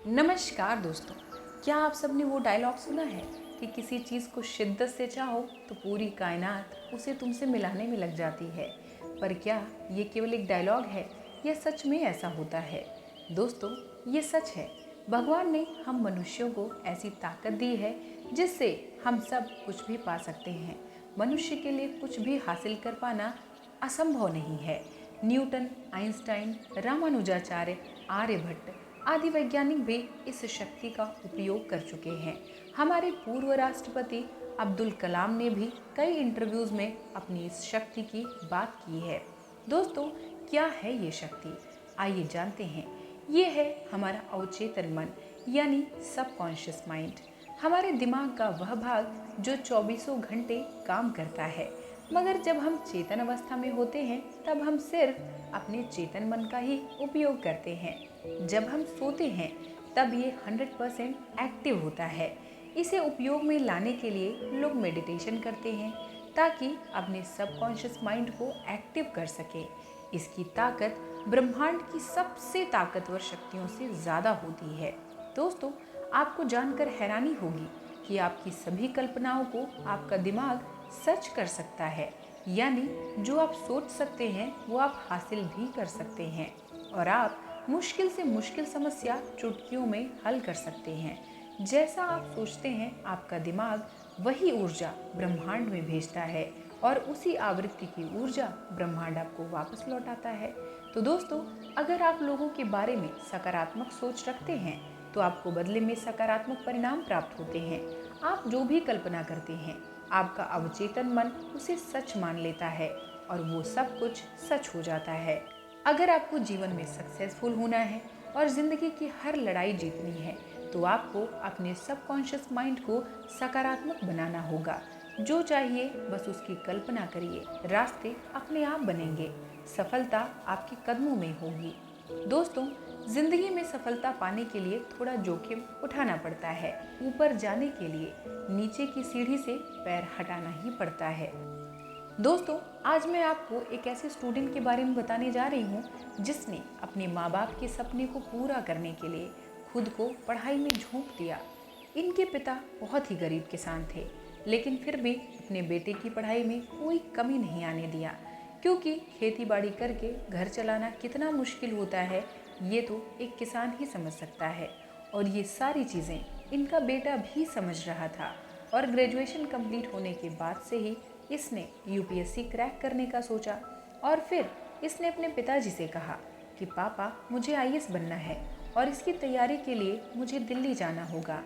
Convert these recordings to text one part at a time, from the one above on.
नमस्कार दोस्तों। क्या आप सबने वो डायलॉग सुना है कि किसी चीज़ को शिद्दत से चाहो तो पूरी कायनात उसे तुमसे मिलाने में लग जाती है। पर क्या ये केवल एक डायलॉग है या सच में ऐसा होता है? दोस्तों, ये सच है। भगवान ने हम मनुष्यों को ऐसी ताकत दी है जिससे हम सब कुछ भी पा सकते हैं। मनुष्य के लिए कुछ भी हासिल कर पाना असंभव नहीं है। न्यूटन, आइंस्टाइन, रामानुजाचार्य, आर्यभट्ट आदि वैज्ञानिक भी इस शक्ति का उपयोग कर चुके हैं। हमारे पूर्व राष्ट्रपति अब्दुल कलाम ने भी कई इंटरव्यूज में अपनी इस शक्ति की बात की है। दोस्तों, क्या है ये शक्ति? आइए जानते हैं। ये है हमारा अवचेतन मन यानी सबकॉन्शियस माइंड। हमारे दिमाग का वह भाग जो चौबीसों घंटे काम करता है। मगर जब हम चेतन अवस्था में होते हैं तब हम सिर्फ अपने चेतन मन का ही उपयोग करते हैं। जब हम सोते हैं तब ये 100% एक्टिव होता है। इसे उपयोग में लाने के लिए लोग मेडिटेशन करते हैं ताकि अपने सबकॉन्शियस माइंड को एक्टिव कर सके। इसकी ताकत ब्रह्मांड की सबसे ताकतवर शक्तियों से ज़्यादा होती है। दोस्तों, आपको जानकर हैरानी होगी कि आपकी सभी कल्पनाओं को आपका दिमाग सच कर सकता है। यानी जो आप सोच सकते हैं वो आप हासिल भी कर सकते हैं और आप मुश्किल से मुश्किल समस्या चुटकियों में हल कर सकते हैं। जैसा आप सोचते हैं आपका दिमाग वही ऊर्जा ब्रह्मांड में भेजता है और उसी आवृत्ति की ऊर्जा ब्रह्मांड आपको वापस लौटाता है। तो दोस्तों, अगर आप लोगों के बारे में सकारात्मक सोच रखते हैं तो आपको बदले में सकारात्मक परिणाम प्राप्त होते हैं। आप जो भी कल्पना करते हैं आपका अवचेतन मन उसे सच मान लेता है और वो सब कुछ सच हो जाता है। अगर आपको जीवन में सक्सेसफुल होना है और जिंदगी की हर लड़ाई जीतनी है तो आपको अपने सबकॉन्शियस माइंड को सकारात्मक बनाना होगा। जो चाहिए बस उसकी कल्पना करिए, रास्ते अपने आप बनेंगे, सफलता आपके कदमों में होगी। दोस्तों, जिंदगी में सफलता पाने के लिए थोड़ा जोखिम उठाना पड़ता है। ऊपर जाने के लिए नीचे की सीढ़ी से पैर हटाना ही पड़ता है। दोस्तों, आज मैं आपको एक ऐसे स्टूडेंट के बारे में बताने जा रही हूँ जिसने अपने माँ बाप के सपने को पूरा करने के लिए खुद को पढ़ाई में झोंक दिया। इनके पिता बहुत ही गरीब किसान थे, लेकिन फिर भी अपने बेटे की पढ़ाई में कोई कमी नहीं आने दिया, क्योंकि खेती बाड़ी करके घर चलाना कितना मुश्किल होता है ये तो एक किसान ही समझ सकता है। और ये सारी चीज़ें इनका बेटा भी समझ रहा था और ग्रेजुएशन कंप्लीट होने के बाद से ही इसने यूपीएससी क्रैक करने का सोचा। और फिर इसने अपने पिताजी से कहा कि पापा, मुझे आईएएस बनना है और इसकी तैयारी के लिए मुझे दिल्ली जाना होगा।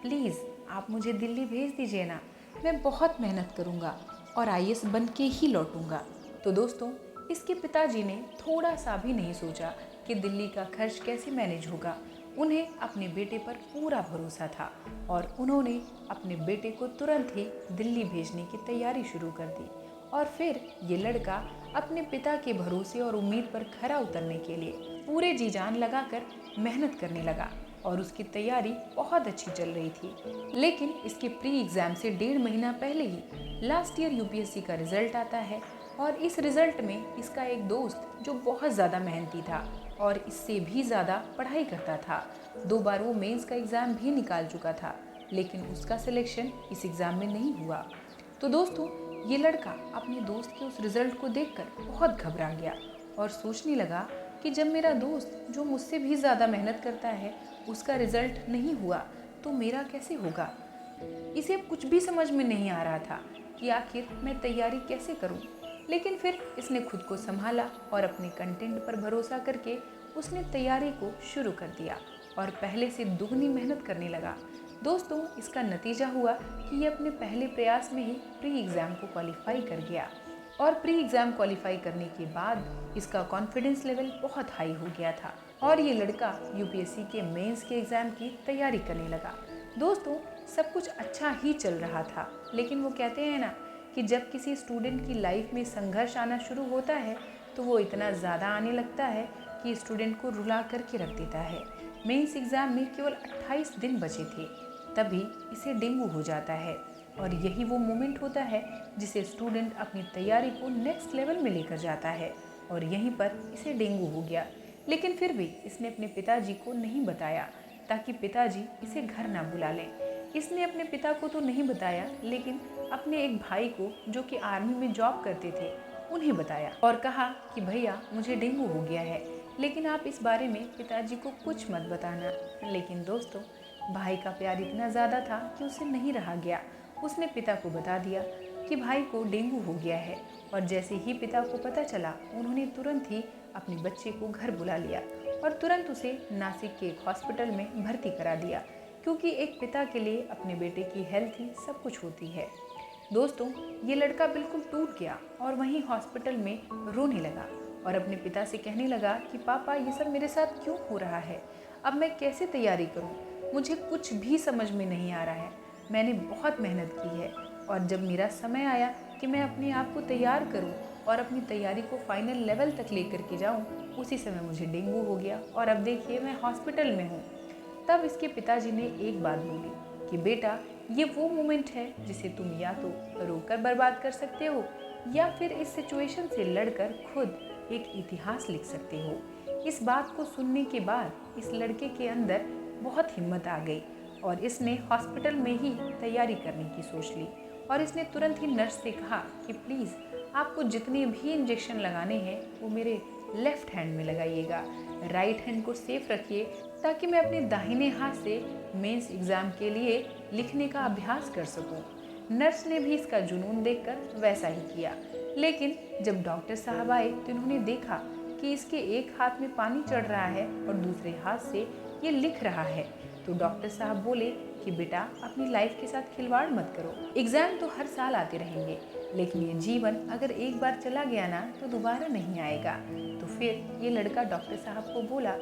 प्लीज़ आप मुझे दिल्ली भेज दीजिए ना, मैं बहुत मेहनत करूँगा और आईएएस बन के ही लौटूंगा। तो दोस्तों, इसके पिताजी ने थोड़ा सा भी नहीं सोचा कि दिल्ली का खर्च कैसे मैनेज होगा। उन्हें अपने बेटे पर पूरा भरोसा था और उन्होंने अपने बेटे को तुरंत ही दिल्ली भेजने की तैयारी शुरू कर दी। और फिर ये लड़का अपने पिता के भरोसे और उम्मीद पर खरा उतरने के लिए पूरे जी जान लगाकर मेहनत करने लगा और उसकी तैयारी बहुत अच्छी चल रही थी। लेकिन इसके प्री एग्ज़ाम से 1.5 महीना पहले ही लास्ट ईयर यूपीएससी का रिजल्ट आता है और इस रिजल्ट में इसका एक दोस्त जो बहुत ज़्यादा मेहनती था और इससे भी ज़्यादा पढ़ाई करता था, 2 बार वो मेंस का एग्ज़ाम भी निकाल चुका था, लेकिन उसका सिलेक्शन इस एग्ज़ाम में नहीं हुआ। तो दोस्तों, ये लड़का अपने दोस्त के उस रिज़ल्ट को देखकर बहुत घबरा गया और सोचने लगा कि जब मेरा दोस्त जो मुझसे भी ज़्यादा मेहनत करता है उसका रिज़ल्ट नहीं हुआ तो मेरा कैसे होगा। इसे कुछ भी समझ में नहीं आ रहा था कि आखिर मैं तैयारी कैसे करूं। लेकिन फिर इसने खुद को संभाला और अपने कंटेंट पर भरोसा करके उसने तैयारी को शुरू कर दिया और पहले से दुगनी मेहनत करने लगा। दोस्तों, इसका नतीजा हुआ कि ये अपने पहले प्रयास में ही प्री एग्ज़ाम को क्वालिफाई कर गया और प्री एग्ज़ाम क्वालिफाई करने के बाद इसका कॉन्फिडेंस लेवल बहुत हाई हो गया था और ये लड़का यूपीएससी के मेंस के एग्ज़ाम की तैयारी करने लगा। दोस्तों, सब कुछ अच्छा ही चल रहा था, लेकिन वो कहते हैं ना कि जब किसी स्टूडेंट की लाइफ में संघर्ष आना शुरू होता है तो वो इतना ज़्यादा आने लगता है कि स्टूडेंट को रुला करके रख देता है। मेंस एग्ज़ाम में केवल 28 दिन बचे थे, तभी इसे डेंगू हो जाता है और यही वो मोमेंट होता है जिसे स्टूडेंट अपनी तैयारी को नेक्स्ट लेवल में लेकर जाता है और यहीं पर इसे डेंगू हो गया। लेकिन फिर भी इसने अपने पिताजी को नहीं बताया ताकि पिताजी इसे घर ना बुला लें। इसने अपने पिता को तो नहीं बताया, लेकिन अपने एक भाई को जो कि आर्मी में जॉब करते थे उन्हें बताया और कहा कि भैया मुझे डेंगू हो गया है, लेकिन आप इस बारे में पिताजी को कुछ मत बताना। लेकिन दोस्तों, भाई का प्यार इतना ज़्यादा था कि उसे नहीं रहा गया। उसने पिता को बता दिया कि भाई को डेंगू हो गया है, और जैसे ही पिता को पता चला उन्होंने तुरंत ही अपने बच्चे को घर बुला लिया और तुरंत उसे नासिक के एक हॉस्पिटल में भर्ती करा दिया, क्योंकि एक पिता के लिए अपने बेटे की हेल्थ ही सब कुछ होती है। दोस्तों, ये लड़का बिल्कुल टूट गया और वहीं हॉस्पिटल में रोने लगा और अपने पिता से कहने लगा कि पापा, ये सब मेरे साथ क्यों हो रहा है? अब मैं कैसे तैयारी करूं? मुझे कुछ भी समझ में नहीं आ रहा है। मैंने बहुत मेहनत की है और जब मेरा समय आया कि मैं अपने आप को तैयार करूं और अपनी तैयारी को फाइनल लेवल तक लेकर के जाऊं, उसी समय मुझे डेंगू हो गया और अब देखिए मैं हॉस्पिटल में हूं। तब इसके पिताजी ने एक बात बोली कि बेटा, ये वो मोमेंट है जिसे तुम या तो रोकर बर्बाद कर सकते हो या फिर इस सिचुएशन से लड़कर खुद एक इतिहास लिख सकते हो। इस बात को सुनने के बाद इस लड़के के अंदर बहुत हिम्मत आ गई और इसने हॉस्पिटल में ही तैयारी करने की सोच ली और इसने तुरंत ही नर्स से कहा कि प्लीज़ आपको जितने भी इंजेक्शन लगाने हैं वो मेरे लेफ्ट हैंड में लगाइएगा, राइट हैंड को सेफ रखिए ताकि मैं अपने दाहिने हाथ से मेंस एग्ज़ाम के लिए लिखने का अभ्यास कर सकूं। नर्स ने भी इसका जुनून देखकर वैसा ही किया, लेकिन जब डॉक्टर साहब आए तो इन्होंने देखा कि इसके एक हाथ में पानी चढ़ रहा है और दूसरे हाथ से ये लिख रहा है। तो डॉक्टर साहब बोले कि बेटा, अपनी लाइफ के साथ खिलवाड़ मत करो। एग्ज़ाम तो हर साल आते रहेंगे, लेकिन ये जीवन अगर एक बार चला गया ना तो दोबारा नहीं आएगा। तो फिर ये लड़का डॉक्टर साहब को बोला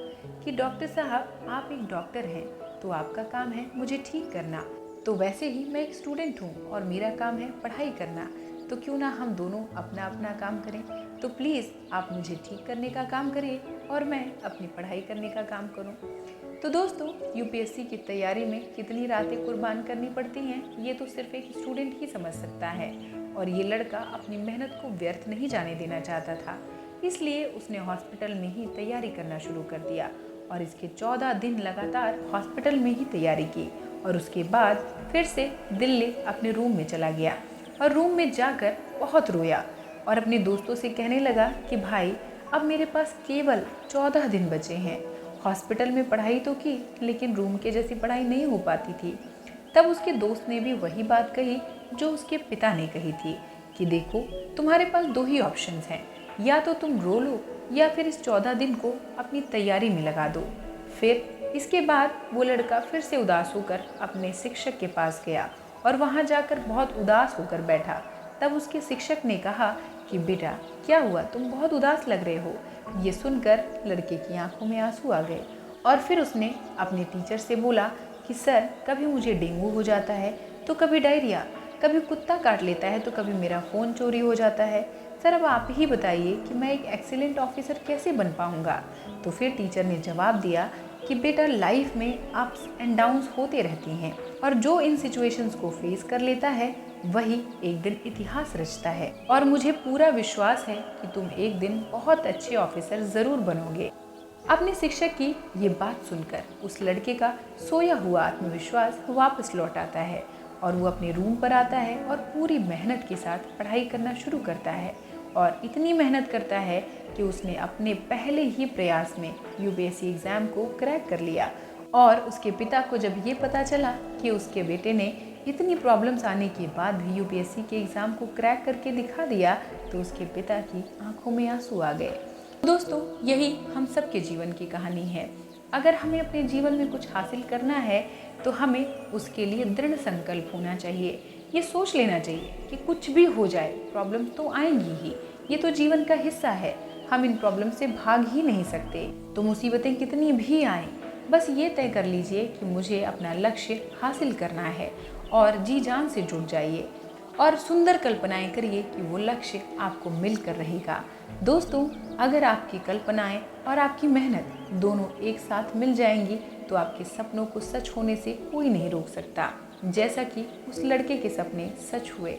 कि डॉक्टर साहब, आप एक डॉक्टर हैं तो आपका काम है मुझे ठीक करना, तो वैसे ही मैं एक स्टूडेंट हूँ और मेरा काम है पढ़ाई करना, तो क्यों ना हम दोनों अपना अपना काम करें। तो प्लीज़ आप मुझे ठीक करने का काम करिए और मैं अपनी पढ़ाई करने का काम करूँ। तो दोस्तों, यूपीएससी की तैयारी में कितनी रातें कुर्बान करनी पड़ती हैं ये तो सिर्फ एक स्टूडेंट ही समझ सकता है। और ये लड़का अपनी मेहनत को व्यर्थ नहीं जाने देना चाहता था, इसलिए उसने हॉस्पिटल में ही तैयारी करना शुरू कर दिया और इसके 14 दिन लगातार हॉस्पिटल में ही तैयारी की और उसके बाद फिर से दिल्ली अपने रूम में चला गया और रूम में जाकर बहुत रोया और अपने दोस्तों से कहने लगा कि भाई, अब मेरे पास केवल 14 दिन बचे हैं। हॉस्पिटल में पढ़ाई तो की, लेकिन रूम के जैसी पढ़ाई नहीं हो पाती थी। तब उसके दोस्त ने भी वही बात कही जो उसके पिता ने कही थी कि देखो, तुम्हारे पास दो ही ऑप्शंस हैं, या तो तुम रो लो या फिर इस 14 दिन को अपनी तैयारी में लगा दो। फिर इसके बाद वो लड़का फिर से उदास होकर अपने शिक्षक के पास गया और वहाँ जाकर बहुत उदास होकर बैठा। तब उसके शिक्षक ने कहा कि बेटा, क्या हुआ, तुम बहुत उदास लग रहे हो। ये सुनकर लड़के की आंखों में आंसू आ गए और फिर उसने अपने टीचर से बोला कि सर, कभी मुझे डेंगू हो जाता है तो कभी डायरिया, कभी कुत्ता काट लेता है तो कभी मेरा फ़ोन चोरी हो जाता है। सर, अब आप ही बताइए कि मैं एक एक्सीलेंट ऑफिसर कैसे बन पाऊँगा। तो फिर टीचर ने जवाब दिया कि बेटा, लाइफ में अप्स एंड डाउन्स होते रहती हैं और जो इन सिचुएशंस को फेस कर लेता है वही एक दिन इतिहास रचता है, और मुझे पूरा विश्वास है कि तुम एक दिन बहुत अच्छे ऑफिसर ज़रूर बनोगे। अपने शिक्षक की ये बात सुनकर उस लड़के का सोया हुआ आत्मविश्वास वापस लौट आता है और वो अपने रूम पर आता है और पूरी मेहनत के साथ पढ़ाई करना शुरू करता है और इतनी मेहनत करता है कि उसने अपने पहले ही प्रयास में यूपीएससी एग्ज़ाम को क्रैक कर लिया। और उसके पिता को जब ये पता चला कि उसके बेटे ने इतनी प्रॉब्लम्स आने के बाद भी यूपीएससी के एग्ज़ाम को क्रैक करके दिखा दिया, तो उसके पिता की आंखों में आंसू आ गए। दोस्तों, यही हम सबके जीवन की कहानी है। अगर हमें अपने जीवन में कुछ हासिल करना है तो हमें उसके लिए दृढ़ संकल्प होना चाहिए। ये सोच लेना चाहिए कि कुछ भी हो जाए, प्रॉब्लम तो आएंगी ही, ये तो जीवन का हिस्सा है, हम इन प्रॉब्लम से भाग ही नहीं सकते। तो मुसीबतें कितनी भी आएं, बस ये तय कर लीजिए कि मुझे अपना लक्ष्य हासिल करना है और जी जान से जुट जाइए और सुंदर कल्पनाएं करिए कि वो लक्ष्य आपको मिलकर रहेगा। दोस्तों, अगर आपकी कल्पनाएं और आपकी मेहनत दोनों एक साथ मिल जाएंगी तो आपके सपनों को सच होने से कोई नहीं रोक सकता, जैसा कि उस लड़के के सपने सच हुए।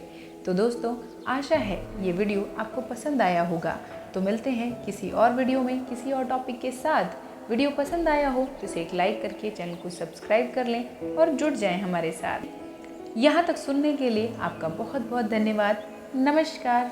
तो दोस्तों, आशा है ये वीडियो आपको पसंद आया होगा। तो मिलते हैं किसी और वीडियो में किसी और टॉपिक के साथ। वीडियो पसंद आया हो तो इसे एक लाइक करके चैनल को सब्सक्राइब कर लें और जुड़ जाएं हमारे साथ। यहाँ तक सुनने के लिए आपका बहुत बहुत धन्यवाद। नमस्कार।